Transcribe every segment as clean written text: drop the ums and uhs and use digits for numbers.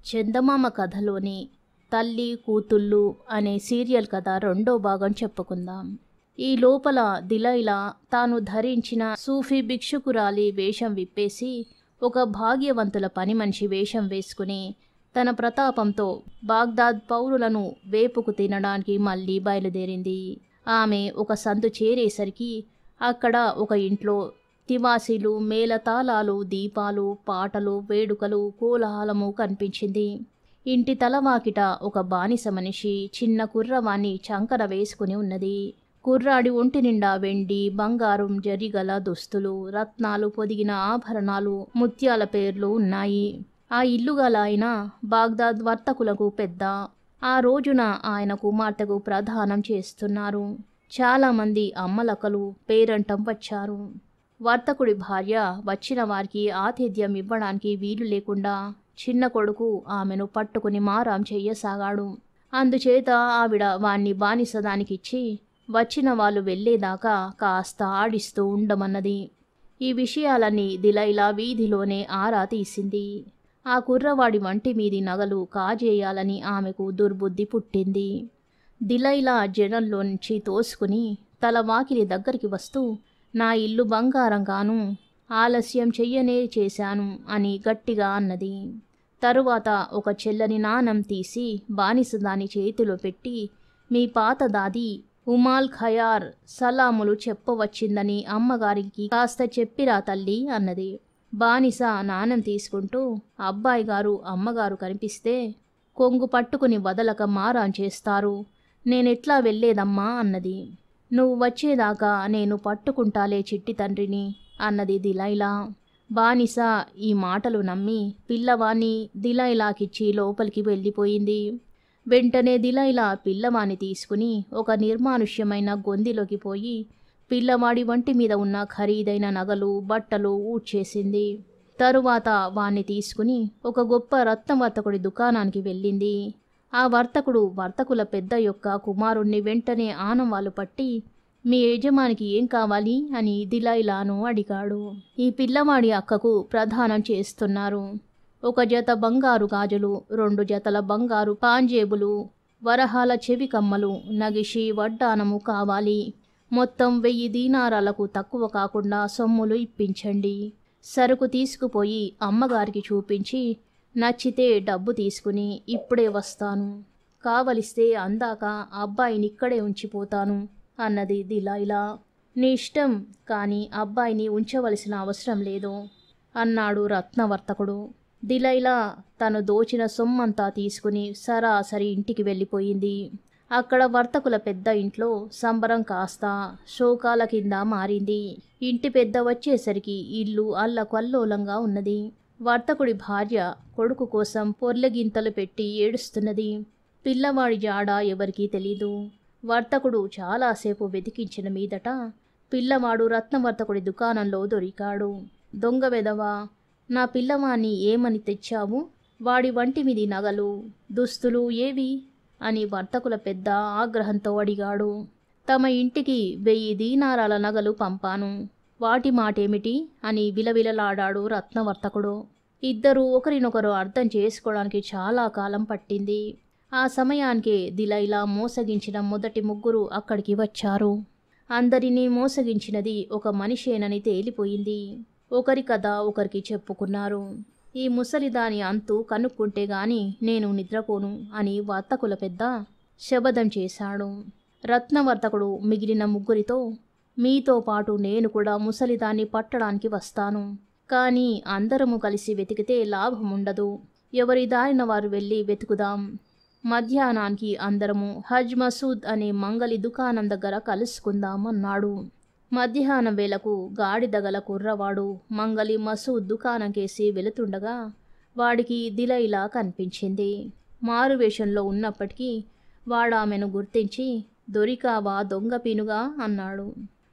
చందమామ కథలోని తల్లి కూతుళ్ళు అనే సీరియల్ కథ రెండో భాగం చెప్పుకుందాం. ఈ లోపల దిలైలా తాను ధరించిన సూఫీ భిక్షుకురాలి వేషం విప్పేసి ఒక భాగ్యవంతుల పని మనిషి వేషం వేసుకుని తన ప్రతాపంతో బాగ్దాద్ పౌరులను వేపుకు తినడానికి మళ్ళీ బయలుదేరింది. ఆమె ఒక సందు చేరేసరికి అక్కడ ఒక ఇంట్లో తివాసీలు, మేళతాళాలు, దీపాలు, పాటలు, వేడుకలు, కోలాహలము కనిపించింది. ఇంటి తలవాకిట ఒక బానిస మనిషి చిన్న కుర్రవాణ్ణి చంకన వేసుకుని ఉన్నది. కుర్రాడి ఒంటి నిండా వెండి, బంగారం, జరిగల దుస్తులు, రత్నాలు పొదిగిన ఆభరణాలు, ముత్యాల పేర్లు ఉన్నాయి. ఆ ఇల్లు గల ఆయన బాగ్దాద్ వర్తకులకు పెద్ద. ఆ రోజున ఆయన కుమార్తెకు ప్రదానం చేస్తున్నారు. చాలామంది అమ్మలక్కలు పేరంటం వచ్చారు. వర్తకుడి భార్య వచ్చిన వారికి ఆతిథ్యం ఇవ్వడానికి వీలు లేకుండా చిన్న కొడుకు ఆమెను పట్టుకుని మారాం చెయ్యసాగాడు. అందుచేత ఆవిడ వాణ్ణి బానిసదానికిచ్చి వచ్చిన వాళ్ళు వెళ్లేదాకా కాస్త ఆడిస్తూ ఉండమన్నది. ఈ విషయాలన్నీ దిలైలా వీధిలోనే ఆరా తీసింది. ఆ కుర్రవాడి వంటి మీది నగలు కాజేయాలని ఆమెకు దుర్బుద్ధి పుట్టింది. దిలైలా జనంలోంచి తోసుకుని తల వాకిలి దగ్గరికి వస్తూ, నా ఇల్లు బంగారంగాను, ఆలస్యం చెయ్యనే చేశాను అని గట్టిగా అన్నది. తరువాత ఒక చెల్లని నాణం తీసి బానిసదాని చేతిలో పెట్టి, మీ పాత దాది ఉమాల్ ఖయార్ సలాములు చెప్పవచ్చిందని అమ్మగారికి కాస్త చెప్పిరా తల్లి అన్నది. బానిస నాణం తీసుకుంటూ, అబ్బాయి గారు అమ్మగారు కనిపిస్తే కొంగు పట్టుకుని వదలక మారాన్ చేస్తారు, నేనెట్లా వెళ్ళేదమ్మా అన్నది. నువ్వు వచ్చేదాకా నేను పట్టుకుంటాలే చిట్టి తండ్రిని అన్నది దిలైలా. బానిస ఈ మాటలు నమ్మి పిల్లవాణ్ణి దిలైలాకిచ్చి లోపలికి వెళ్ళిపోయింది. వెంటనే దిలైలా పిల్లవాణ్ణి తీసుకుని ఒక నిర్మానుష్యమైన గొందిలోకి పోయి పిల్లవాడి వంటి మీద ఉన్న ఖరీదైన నగలు, బట్టలు ఊడ్చేసింది. తరువాత వాణ్ణి తీసుకుని ఒక గొప్ప రత్నవర్తకుడి దుకాణానికి వెళ్ళింది. ఆ వర్తకుడు వర్తకుల పెద్ద యొక్క కుమారుణ్ణి వెంటనే ఆనవాలు పట్టి, మీ యజమానికి ఏం కావాలి అని దిలైలాను అడిగాడు. ఈ పిల్లవాడి అక్కకు ప్రదానం చేస్తున్నారు. 1 జత బంగారు గాజులు, 2 జతల బంగారు పాంజేబులు, వరహాల చెవి కమ్మలు, నగిషి వడ్డానము కావాలి. మొత్తం 1000 దీనారాలకు తక్కువ కాకుండా సొమ్ములు ఇప్పించండి. సరుకు తీసుకుపోయి అమ్మగారికి చూపించి నచ్చితే డబ్బు తీసుకుని ఇప్పుడే వస్తాను, కావలిస్తే అందాక అబ్బాయినిక్కడే ఉంచిపోతాను అన్నది దిలైలా. నీ ఇష్టం, కానీ అబ్బాయిని ఉంచవలసిన అవసరం లేదు అన్నాడు రత్నవర్తకుడు. దిలైలా తను దోచిన సొమ్మంతా తీసుకుని సరాసరి ఇంటికి వెళ్ళిపోయింది. అక్కడ వర్తకుల పెద్ద ఇంట్లో సంబరం కాస్త శోకాల కింద మారింది. ఇంటి పెద్ద వచ్చేసరికి ఇల్లు అల్లకల్లోలంగా ఉన్నది. వర్తకుడి భార్య కొడుకు కోసం పొర్లెగింతలు పెట్టి ఏడుస్తున్నది. పిల్లవాడి జాడ ఎవరికీ తెలీదు. వర్తకుడు చాలాసేపు వెతికించిన మీదట పిల్లవాడు రత్నవర్తకుడి దుకాణంలో దొరికాడు. దొంగ వెధవా, నా పిల్లవాణ్ణి ఏమని తెచ్చావు? వాడి వంటి మీది నగలు, దుస్తులు ఏవి అని వర్తకుల పెద్ద ఆగ్రహంతో అడిగాడు. తమ ఇంటికి 1000 దీనారాల నగలు పంపాను, వాటి మాటేమిటి అని విలవిలలాడాడు రత్నవర్తకుడు. ఇద్దరూ ఒకరినొకరు అర్థం చేసుకోవడానికి చాలా కాలం పట్టింది. ఆ సమయానికే దిలైలా మోసగించిన మొదటి ముగ్గురు అక్కడికి వచ్చారు. అందరినీ మోసగించినది ఒక మనిషేనని తేలిపోయింది. ఒకరి కథ ఒకరికి చెప్పుకున్నారు. ఈ ముసలిదాని అంతు కనుక్కుంటే గాని నేను నిద్రపోను అని వర్తకుల పెద్ద శబదం చేశాడు. రత్నవర్తకుడు మిగిలిన ముగ్గురితో, మీతో పాటు నేను కూడా ముసలిదాన్ని పట్టడానికి వస్తాను, కానీ అందరము కలిసి వెతికితే లాభముండదు, ఎవరి దారిన వారు వెళ్ళి వెతుకుదాం. మధ్యాహ్నానికి అందరము హజ్ మసూద్ అనే మంగలి దుకాణం దగ్గర కలుసుకుందాం అన్నాడు. మధ్యాహ్నం వేళకు గాడిదగల కుర్రవాడు మంగలి మసూద్ దుకాణం కేసి వెళుతుండగా వాడికి దిలైలా కనిపించింది. మారువేషంలో ఉన్నప్పటికీ వాడామెను గుర్తించి, దొరికావా దొంగ పీనుగా అన్నాడు.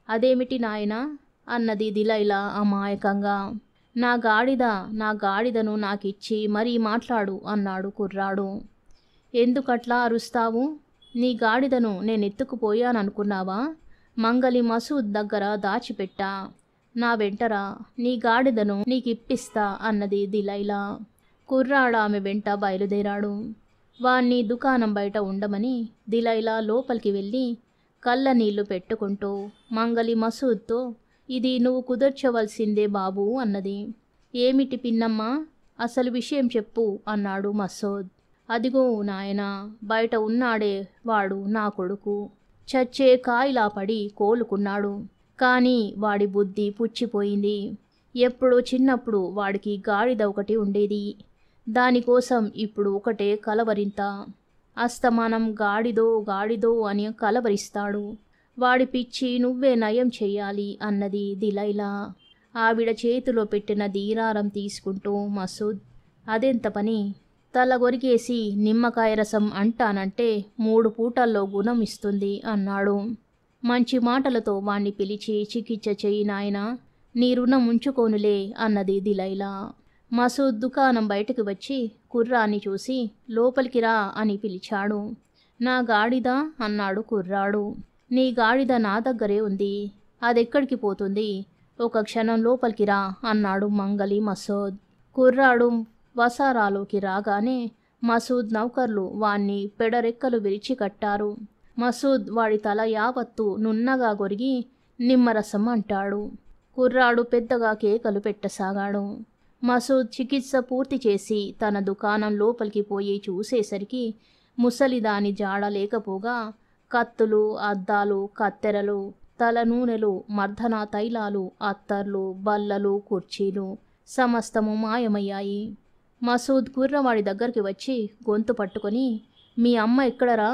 అదేమిటి నాయనా అన్నది దిలైలా అమాయకంగా. నా గాడిదను నాకిచ్చి మరీ మాట్లాడు అన్నాడు కుర్రాడు. ఎందుకట్లా అరుస్తావు? నీ గాడిదను నేనెత్తుకుపోయాననుకున్నావా? మంగలి మసూద్ దగ్గర దాచిపెట్టా, నా వెంటరా, నీ గాడిదను నీకిప్పిస్తా అన్నది దిలైలా. కుర్రాడు ఆమె వెంట బయలుదేరాడు. వాణ్ణి దుకాణం బయట ఉండమని దిలైలా లోపలికి వెళ్ళి కళ్ళ నీళ్లు పెట్టుకుంటూ మంగలి మసూద్తో, ఇది నువ్వు కుదర్చవలసిందే బాబూ అన్నది. ఏమిటి పిన్నమ్మా, అసలు విషయం చెప్పు అన్నాడు మసూద్. అదిగో నాయనా, బయట ఉన్నాడే వాడు నా కొడుకు. చచ్చే కాయిలా పడి కోలుకున్నాడు. కానీ వాడి బుద్ధి పుచ్చిపోయింది. ఎప్పుడో చిన్నప్పుడు వాడికి గాడిద ఒకటి ఉండేది. దానికోసం ఇప్పుడు ఒకటే కలవరింత. అస్తమానం గాడిదో గాడిదో అని కలవరిస్తాడు. వాడి పిచ్చి నువ్వే నయం చెయ్యాలి అన్నది దిలైలా. ఆవిడ చేతిలో పెట్టిన దీరారం తీసుకుంటూ మసూద్, అదెంత పని? తల గొరిగేసి నిమ్మకాయ రసం అంటానంటే 3 పూటల్లో గుణం ఇస్తుంది అన్నాడు. మంచి మాటలతో వాణ్ణి పిలిచి చికిత్స చెయ్యి నాయనా, నీ రుణం ఉంచుకోనులే అన్నది దిలైలా. మసూద్ దుకాణం బయటకు వచ్చి కుర్రాన్ని చూసి లోపలికి రా అని పిలిచాడు. నా గాడిద అన్నాడు కుర్రాడు. నీ గాడిద నా దగ్గరే ఉంది, అదెక్కడికి పోతుంది? ఒక క్షణం లోపలికి రా అన్నాడు మంగలి మసూద్. కుర్రాడు వసారాలోకి రాగానే మసూద్ నౌకర్లు వాణ్ణి పెడరెక్కలు విరిచి కట్టారు. మసూద్ వాడి తల యావత్తు నున్నగా గొరిగి నిమ్మరసం అంటాడు. కుర్రాడు పెద్దగా కేకలు పెట్టసాగాడు. మసూద్ చికిత్స పూర్తి చేసి తన దుకాణం లోపలికి పోయి చూసేసరికి ముసలిదాని జాడ లేకపోగా కత్తులు, అద్దాలు, కత్తెరలు, తల నూనెలు, మర్దనా తైలాలు, అత్తర్లు, బల్లలు, కుర్చీలు సమస్తము మాయమయ్యాయి. మసూద్ కుర్రవాడి దగ్గరికి వచ్చి గొంతు పట్టుకొని, మీ అమ్మ ఎక్కడరా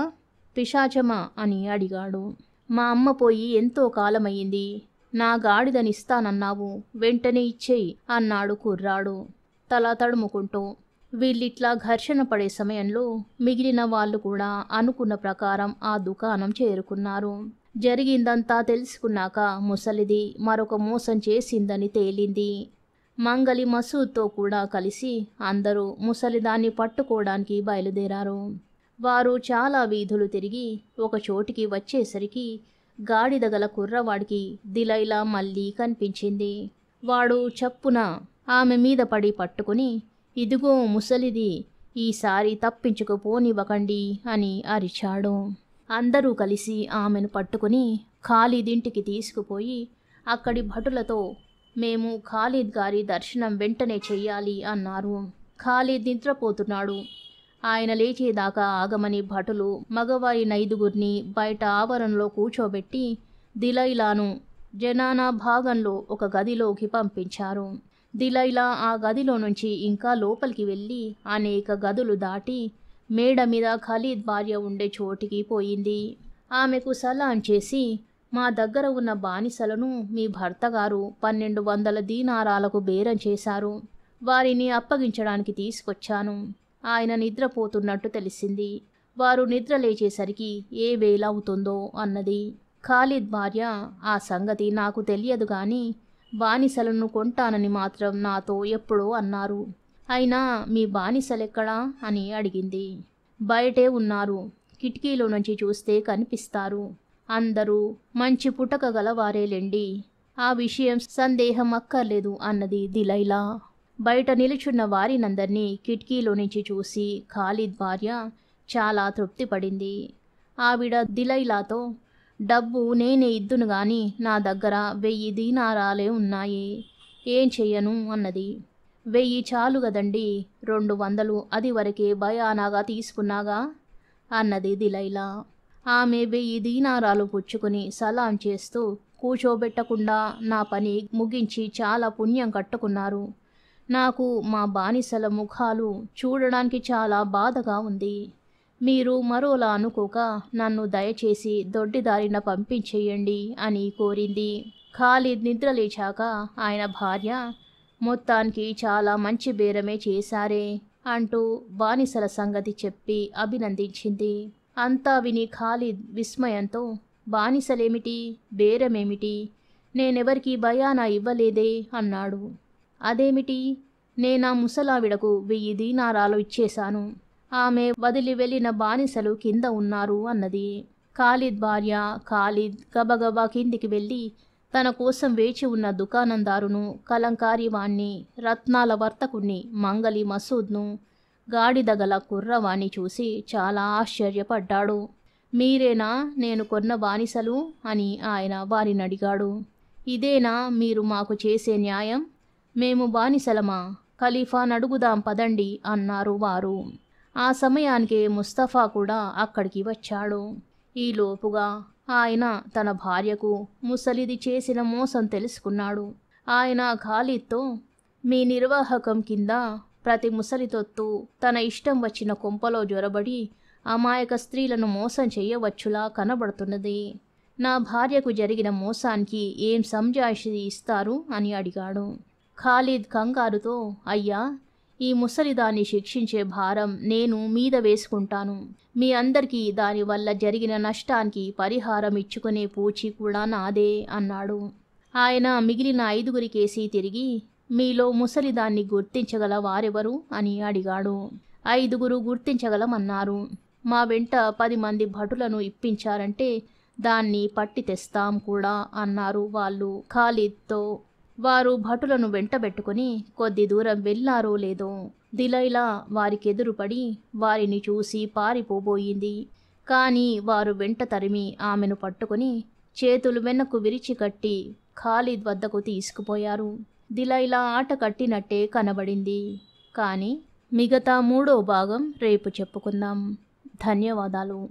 పిశాచమా అని అడిగాడు. మా అమ్మ పోయి ఎంతో కాలమయ్యింది. నా గాడిదనిస్తానన్నావు, వెంటనే ఇచ్చేయి అన్నాడు కుర్రాడు తల తడుముకుంటూ. వీళ్ళిట్లా ఘర్షణ పడే సమయంలో మిగిలిన వాళ్ళు కూడా అనుకున్న ప్రకారం ఆ దుకాణం చేరుకున్నారు. జరిగిందంతా తెలుసుకున్నాక ముసలిది మరొక మోసం చేసిందని తేలింది. మంగలి మసూద్తో కూడా కలిసి అందరూ ముసలిదాన్ని పట్టుకోవడానికి బయలుదేరారు. వారు చాలా వీధులు తిరిగి ఒక చోటికి వచ్చేసరికి గాడిద గల కుర్రవాడికి దిలైలా మళ్ళీ కనిపించింది. వాడు చప్పున ఆమె మీద పడి పట్టుకుని, ఇదిగో ముసలిది, ఈసారి తప్పించుకుపోనివ్వకండి అని అరిచాడు. అందరూ కలిసి ఆమెను పట్టుకుని ఖాళీదింటికి తీసుకుపోయి అక్కడి భటులతో, మేము ఖాలిద్ గారి దర్శనం వెంటనే చెయ్యాలి అన్నారు. ఖాలిద్ నిద్రపోతున్నాడు, ఆయన లేచేదాకా ఆగమని భటులు మగవారి 5గురిని బయట ఆవరణలో కూర్చోబెట్టి దిలైలాను జనానా భాగంలో ఒక గదిలోకి పంపించారు. దిలైలా ఆ గదిలో నుంచి ఇంకా లోపలికి వెళ్ళి అనేక గదులు దాటి మేడ మీద ఖాలిద్ భార్య ఉండే చోటికి పోయింది. ఆమెకు సలాం చేసి, మా దగ్గర ఉన్న బానిసలను మీ భర్తగారు 1200 దీనారాలకు బేరం చేశారు. వారిని అప్పగించడానికి తీసుకొచ్చాను. ఆయన నిద్రపోతున్నట్టు తెలిసింది. వారు నిద్ర లేచేసరికి ఏ వేళ అవుతుందో అన్నది. ఖాలిద్ భార్య, ఆ సంగతి నాకు తెలియదు గాని బానిసలను కొంటానని మాత్రం నాతో ఎప్పుడో అన్నారు. అయినా మీ బానిసలెక్కడా అని అడిగింది. బయటే ఉన్నారు, కిటికీలో నుంచి చూస్తే కనిపిస్తారు. అందరూ మంచి పుటక గలవారేలెండి, ఆ విషయం సందేహం అక్కర్లేదు అన్నది దిలైలా. బయట నిలుచున్న వారినందరినీ కిటికీలో నుంచి చూసి ఖాలిద్ భార్య చాలా తృప్తిపడింది. ఆవిడ దిలైలాతో, డబ్బు నేనే ఇద్దును గాని నా దగ్గర 1000 దీనారాలే ఉన్నాయి, ఏం చెయ్యను అన్నది. 1000 చాలు గదండి, 200 అది వరకే బయానాగా తీసుకున్నాగా అన్నది దిలైలా. ఆమె 1000 దీనారాలు పుచ్చుకుని సలాం చేస్తూ, కూచోబెట్టకుండా నా పని ముగించి చాలా పుణ్యం కట్టుకున్నారు. నాకు మా బానిసల ముఖాలు చూడడానికి చాలా బాధగా ఉంది. మీరు మరోలా అనుకోక నన్ను దయచేసి దొడ్డిదారిన పంపించేయండి అని కోరింది. ఖాలిద్ నిద్రలేచాక ఆయన భార్య, మొత్తానికి చాలా మంచి బేరమే చేశారే అంటూ బానిసల సంగతి చెప్పి అభినందించింది. అంతా విని ఖాలిద్ విస్మయంతో, బానిసలేమిటి, బేరమేమిటి, నేనెవరికి బయానా ఇవ్వలేదే అన్నాడు. అదేమిటి, నేనా ముసలావిడకు 1000 దీనారాలు ఇచ్చేశాను. ఆమె వదిలి వెళ్ళిన బానిసలు కింద ఉన్నారు అన్నది. ఖాలిద్ భార్య ఖాలిద్ గబగబా కిందికి వెళ్ళి తన కోసం వేచి ఉన్న దుకాణందారును, కలంకారీ వాణ్ణి, రత్నాల వర్తకుణ్ణి, మంగలి మసూద్ను, గాడిదగల కుర్రవాణ్ణి చూసి చాలా ఆశ్చర్యపడ్డాడు. మీరేనా నేను కొన్న బానిసలు అని ఆయన వారిని అడిగాడు. ఇదేనా మీరు మాకు చేసే న్యాయం? మేము బానిసలమా? ఖలీఫాను అడుగుదాం పదండి అన్నారు వారు. ఆ సమయానికి ముస్తఫా కూడా అక్కడికి వచ్చాడు. ఈలోపుగా ఆయన తన భార్యకు ముసలిది చేసిన మోసం తెలుసుకున్నాడు. ఆయన ఖాలిద్తో, మీ నిర్వాహకం కింద ప్రతి ముసలితొత్తు తన ఇష్టం వచ్చిన కొంపలో జొరబడి అమాయక స్త్రీలను మోసం చెయ్యవచ్చులా కనబడుతున్నది. నా భార్యకు జరిగిన మోసానికి ఏం సంజాయిషి ఇస్తారు అని అడిగాడు. ఖాలిద్ కంగారుతో, అయ్యా, ఈ ముసలిదాన్ని శిక్షించే భారం నేను మీద వేసుకుంటాను. మీ అందరికీ దానివల్ల జరిగిన నష్టానికి పరిహారం ఇచ్చుకునే పూచి కూడా నాదే అన్నాడు. ఆయన మిగిలిన 5 తిరిగి, మీలో ముసలిదాన్ని గుర్తించగల వారెవరు అని అడిగాడు. 5 గుర్తించగలమన్నారు. మా వెంట 10 మంది భటులను ఇప్పించారంటే దాన్ని పట్టి తెస్తాం కూడా అన్నారు వాళ్ళు ఖాలిద్తో. వారు భటులను వెంటబెట్టుకుని కొద్ది దూరం వెళ్ళారో లేదో దిలైలా వారికెదురుపడి వారిని చూసి పారిపోబోయింది. కానీ వారు వెంట తరిమి ఆమెను పట్టుకుని చేతులు వెనక్కు విరిచి కట్టి ఖాలిద్ వద్దకు తీసుకుపోయారు. దిలైలా ఆట కట్టినట్టే కనబడింది. కానీ మిగతా 3వ భాగం రేపు చెప్పుకుందాం. ధన్యవాదాలు.